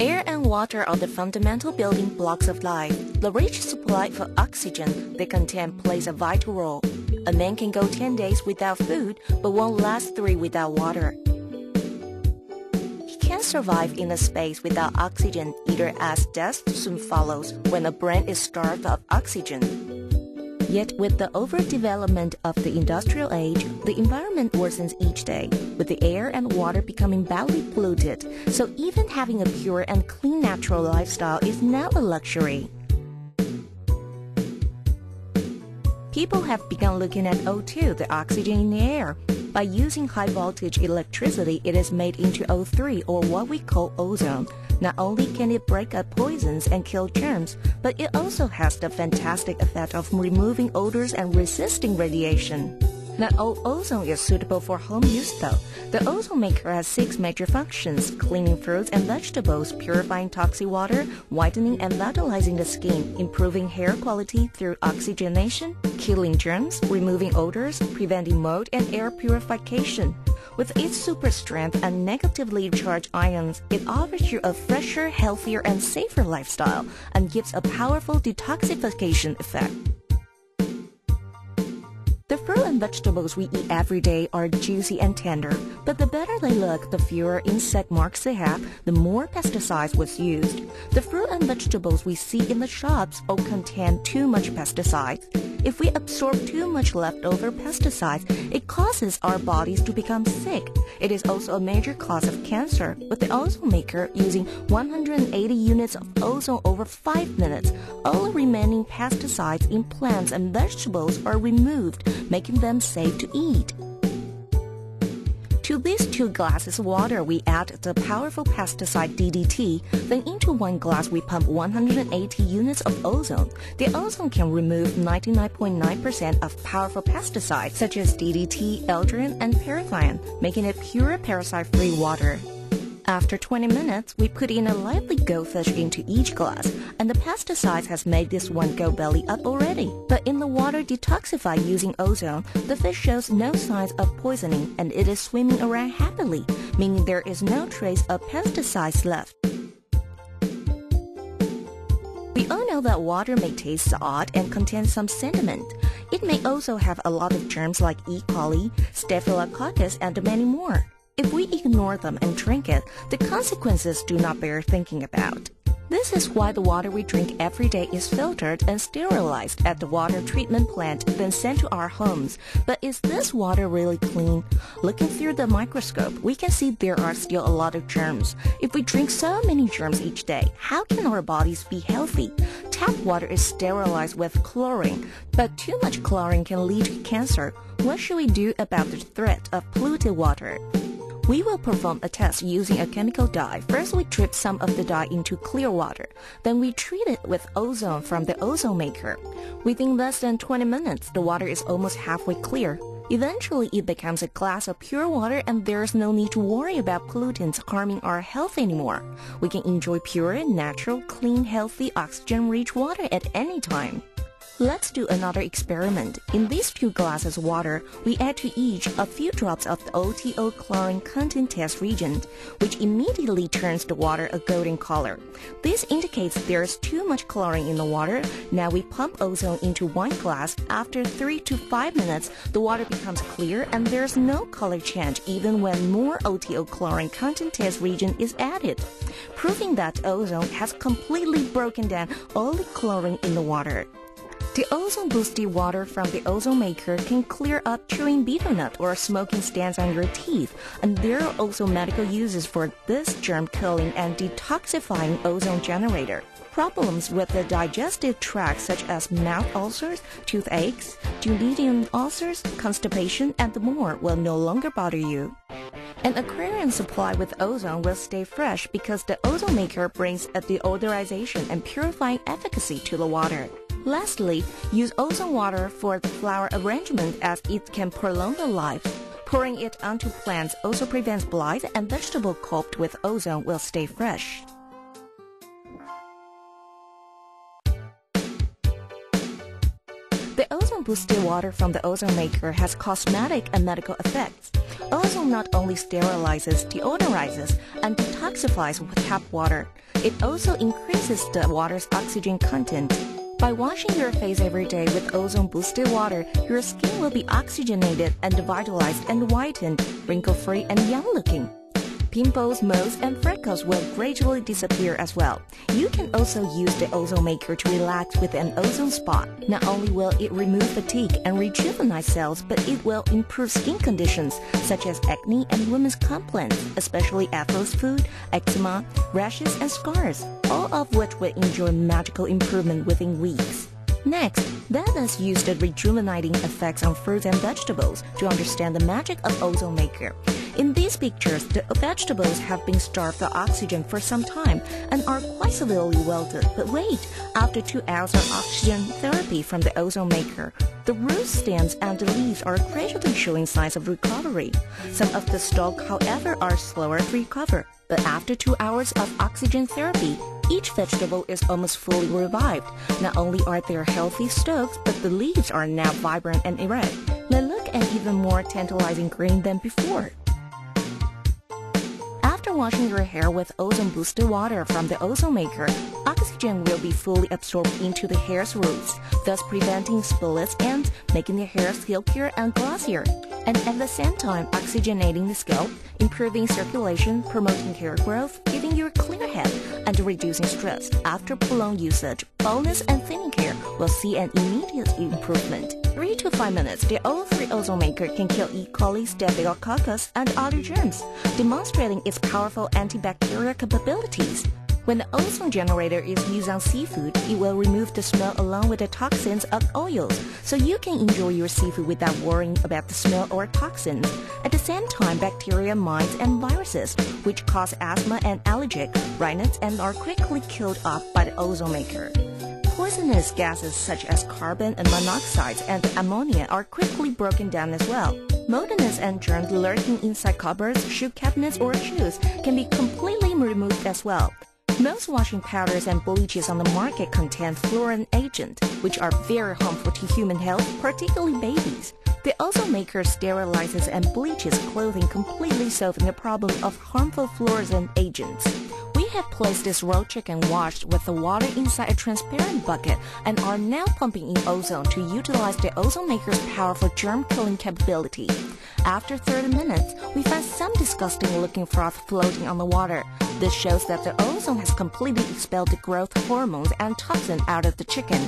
Air and water are the fundamental building blocks of life. The rich supply of oxygen they contain plays a vital role. A man can go 10 days without food, but won't last 3 without water. He can't survive in a space without oxygen either, as death soon follows when a brain is starved of oxygen. Yet with the overdevelopment of the industrial age, the environment worsens each day, with the air and water becoming badly polluted, so even having a pure and clean natural lifestyle is now a luxury. People have begun looking at O2, the oxygen in the air. By using high-voltage electricity, it is made into O3, or what we call ozone. Not only can it break up poisons and kill germs, but it also has the fantastic effect of removing odors and resisting radiation. Not all ozone is suitable for home use though. The ozone maker has 6 major functions: cleaning fruits and vegetables, purifying toxic water, whitening and vitalizing the skin, improving hair quality through oxygenation, killing germs, removing odors, preventing mold and air purification. With its super strength and negatively charged ions, it offers you a fresher, healthier and safer lifestyle and gives a powerful detoxification effect. The fruit and vegetables we eat every day are juicy and tender, but the better they look, the fewer insect marks they have, the more pesticides was used. The fruit and vegetables we see in the shops all contain too much pesticides. If we absorb too much leftover pesticides, it causes our bodies to become sick. It is also a major cause of cancer, with the ozone maker using 180 units of ozone over 5 minutes. All remaining pesticides in plants and vegetables are removed, making them safe to eat. To these 2 glasses of water, we add the powerful pesticide DDT. Then into 1 glass, we pump 180 units of ozone. The ozone can remove 99.9% of powerful pesticides such as DDT, eldrin, and parathylene, making it pure parasite-free water. After 20 minutes, we put in a lively goldfish into each glass, and the pesticides has made this one go belly up already. But in the water detoxified using ozone, the fish shows no signs of poisoning and it is swimming around happily, meaning there is no trace of pesticides left. We all know that water may taste odd and contain some sediment. It may also have a lot of germs like E. coli, staphylococcus, and many more. If we ignore them and drink it, the consequences do not bear thinking about. This is why the water we drink every day is filtered and sterilized at the water treatment plant, then sent to our homes. But is this water really clean? Looking through the microscope, we can see there are still a lot of germs. If we drink so many germs each day, how can our bodies be healthy? Tap water is sterilized with chlorine, but too much chlorine can lead to cancer. What should we do about the threat of polluted water? We will perform a test using a chemical dye. First, we drip some of the dye into clear water. Then we treat it with ozone from the ozone maker. Within less than 20 minutes, the water is almost halfway clear. Eventually, it becomes a glass of pure water and there's no need to worry about pollutants harming our health anymore. We can enjoy pure, natural, clean, healthy, oxygen-rich water at any time. Let's do another experiment. In these 2 glasses of water, we add to each a few drops of the OTO chlorine content test reagent, which immediately turns the water a golden color. This indicates there is too much chlorine in the water. Now we pump ozone into 1 glass. After 3 to 5 minutes, the water becomes clear and there's no color change even when more OTO chlorine content test reagent is added, proving that ozone has completely broken down all the chlorine in the water. The ozone-boosted water from the ozone maker can clear up chewing betel nut or smoking stains on your teeth, and there are also medical uses for this germ-killing and detoxifying ozone generator. Problems with the digestive tract such as mouth ulcers, toothaches, duodenal ulcers, constipation, and more will no longer bother you. An aquarium supply with ozone will stay fresh because the ozone maker brings a deodorization and purifying efficacy to the water. Lastly, use ozone water for the flower arrangement as it can prolong the life. Pouring it onto plants also prevents blight, and vegetable coated with ozone will stay fresh. The ozone-boosted water from the ozone maker has cosmetic and medical effects. Ozone not only sterilizes, deodorizes, and detoxifies with tap water, it also increases the water's oxygen content. By washing your face every day with ozone-boosted water, your skin will be oxygenated and vitalized and whitened, wrinkle-free and young-looking. Pimples, moles, and freckles will gradually disappear as well. You can also use the ozone maker to relax with an ozone spa. Not only will it remove fatigue and rejuvenate cells, but it will improve skin conditions such as acne and women's complaints, especially atherosclerosis food, eczema, rashes, and scars, all of which will enjoy magical improvement within weeks. Next, let us use the rejuvenating effects on fruits and vegetables to understand the magic of ozone maker. In these pictures, the vegetables have been starved of oxygen for some time and are quite severely wilted. But wait, after 2 hours of oxygen therapy from the ozone maker, the root stems and the leaves are gradually showing signs of recovery. Some of the stalks, however, are slower to recover. But after 2 hours of oxygen therapy, each vegetable is almost fully revived. Not only are there healthy stalks, but the leaves are now vibrant and erect. They look an even more tantalizing green than before. After washing your hair with ozone-boosted water from the ozone maker, oxygen will be fully absorbed into the hair's roots, thus preventing split ends, making the hair silkier and glossier, and at the same time oxygenating the scalp, improving circulation, promoting hair growth, giving you a clear head, and reducing stress. After prolonged usage, baldness and thinning hair will see an immediate improvement. 3 to 5 minutes, the oil-free ozone maker can kill E. coli, staphylococcus, and other germs, demonstrating its powerful antibacterial capabilities. When the ozone generator is used on seafood, it will remove the smell along with the toxins of oils, so you can enjoy your seafood without worrying about the smell or toxins. At the same time, bacteria, mites, and viruses, which cause asthma and allergic rhinitis, and are quickly killed off by the ozone maker. Poisonous gases such as carbon and monoxide and ammonia are quickly broken down as well. Moldiness and germs lurking inside cupboards, shoe cabinets, or shoes can be completely removed as well. Most washing powders and bleaches on the market contain fluorine agents, which are very harmful to human health, particularly babies. The ozone maker sterilizes and bleaches clothing, completely solving the problem of harmful fluorescent agents. We have placed this raw chicken washed with the water inside a transparent bucket and are now pumping in ozone to utilize the ozone maker's powerful germ-killing capability. After 30 minutes, we find some disgusting-looking froth floating on the water. This shows that the ozone has completely expelled the growth hormones and toxin out of the chicken.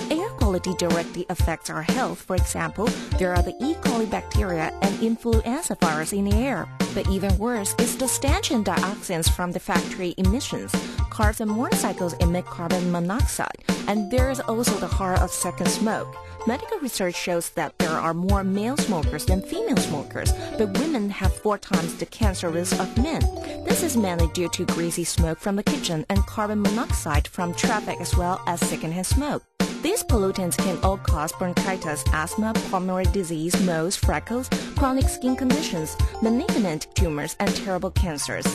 Air quality directly affects our health. For example, there are the E. coli bacteria and influenza virus in the air. But even worse is the stench and dioxins from the factory emissions. Cars and motorcycles emit carbon monoxide, and there is also the horror of second smoke. Medical research shows that there are more male smokers than female smokers, but women have 4 times the cancer risk of men. This is mainly due to greasy smoke from the kitchen and carbon monoxide from traffic as well as secondhand smoke. These pollutants can all cause bronchitis, asthma, pulmonary disease, moles, freckles, chronic skin conditions, malignant tumors, and terrible cancers.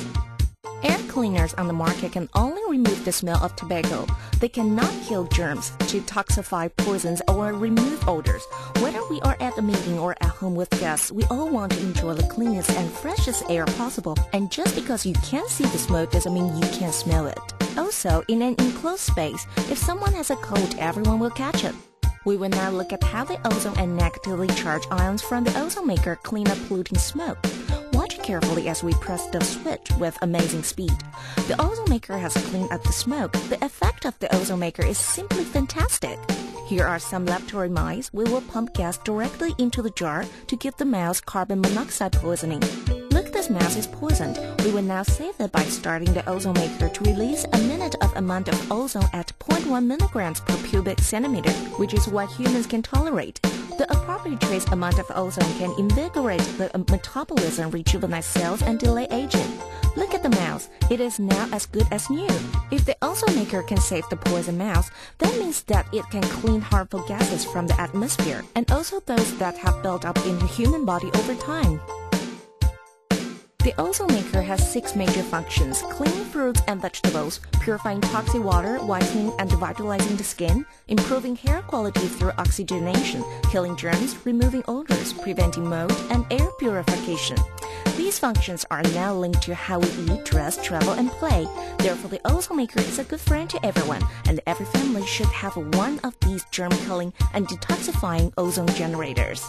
Air cleaners on the market can only remove the smell of tobacco. They cannot kill germs, detoxify poisons, or remove odors. Whether we are at a meeting or at home with guests, we all want to enjoy the cleanest and freshest air possible. And just because you can't see the smoke doesn't mean you can't smell it. Also, in an enclosed space, if someone has a cold, everyone will catch it. We will now look at how the ozone and negatively charged ions from the ozone maker clean up polluting smoke. Watch carefully as we press the switch with amazing speed. The ozone maker has cleaned up the smoke. The effect of the ozone maker is simply fantastic. Here are some laboratory mice. We will pump gas directly into the jar to give the mouse carbon monoxide poisoning. Look, this mouse is poisoned. We will now save it by starting the ozone maker to release a minute of amount of ozone at 0.1 milligrams per cubic centimeter, which is what humans can tolerate. The appropriate trace amount of ozone can invigorate the metabolism, rejuvenate cells, and delay aging. Look at the mouse. It is now as good as new. If the ozone maker can save the poison mouse, that means that it can clean harmful gases from the atmosphere, and also those that have built up in the human body over time. The Ozone Maker has 6 major functions: cleaning fruits and vegetables, purifying toxic water, whitening and revitalizing the skin, improving hair quality through oxygenation, killing germs, removing odors, preventing mold, and air purification. These functions are now linked to how we eat, dress, travel, and play. Therefore, the Ozone Maker is a good friend to everyone, and every family should have one of these germ-killing and detoxifying ozone generators.